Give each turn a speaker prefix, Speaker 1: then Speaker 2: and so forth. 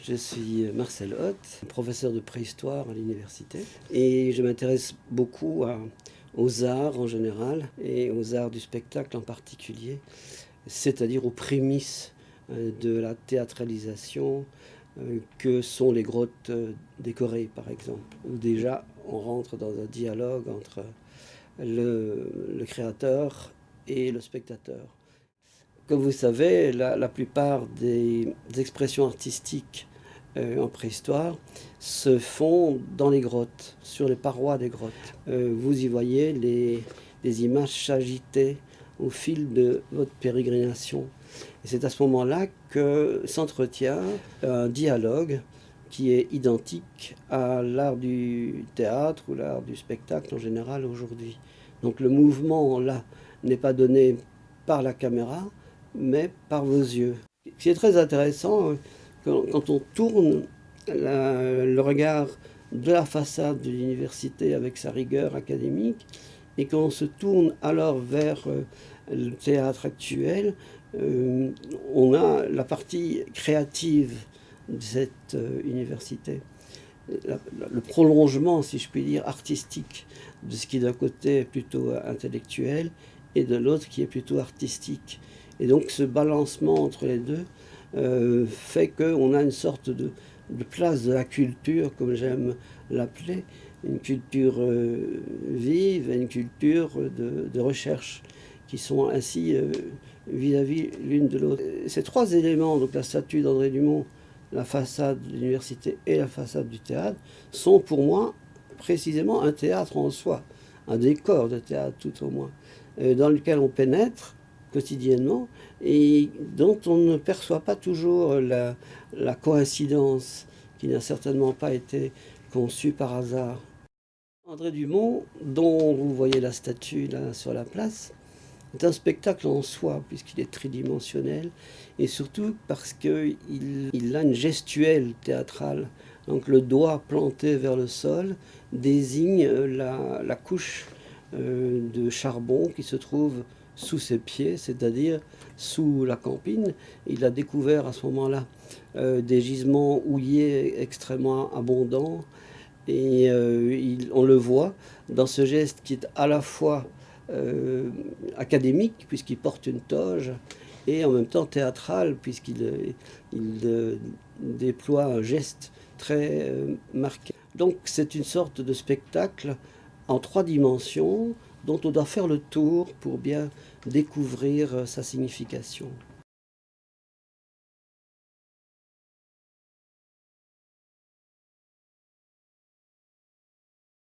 Speaker 1: Je suis Marcel Hoth, professeur de préhistoire à l'université et je m'intéresse beaucoup aux arts en général et aux arts du spectacle en particulier, c'est-à-dire aux prémices de la théâtralisation que sont les grottes décorées par exemple, où déjà on rentre dans un dialogue entre le créateur et le spectateur. Comme vous savez, la plupart des expressions artistiques en préhistoire se font dans les grottes, sur les parois des grottes. Vous y voyez des images s'agiter au fil de votre pérégrination. Et c'est à ce moment-là que s'entretient un dialogue qui est identique à l'art du théâtre ou l'art du spectacle en général aujourd'hui. Donc le mouvement là n'est pas donné par la caméra, mais par vos yeux. Ce qui est très intéressant, quand on tourne le regard de la façade de l'université avec sa rigueur académique, et qu'on se tourne alors vers le théâtre actuel, on a la partie créative de cette université. Le prolongement, si je puis dire, artistique de ce qui d'un côté est plutôt intellectuel et de l'autre qui est plutôt artistique. Et donc ce balancement entre les deux fait qu'on a une sorte de place de la culture, comme j'aime l'appeler, une culture vive et une culture de recherche, qui sont ainsi vis-à-vis l'une de l'autre. Ces trois éléments, donc la statue d'André Dumont, la façade de l'université et la façade du théâtre, sont pour moi précisément un théâtre en soi, un décor de théâtre tout au moins, dans lequel on pénètre quotidiennement et dont on ne perçoit pas toujours la coïncidence, qui n'a certainement pas été conçue par hasard. André Dumont, dont vous voyez la statue là sur la place, est un spectacle en soi, puisqu'il est tridimensionnel, et surtout parce qu'il a une gestuelle théâtrale. Donc le doigt planté vers le sol désigne la couche de charbon qui se trouve sous ses pieds, c'est-à-dire sous la campine. Il a découvert à ce moment-là des gisements houillers extrêmement abondants, et on le voit dans ce geste qui est à la fois académique, puisqu'il porte une toge, et en même temps théâtral, puisqu'il déploie un geste très marqué. Donc c'est une sorte de spectacle en 3 dimensions dont on doit faire le tour pour bien découvrir sa signification.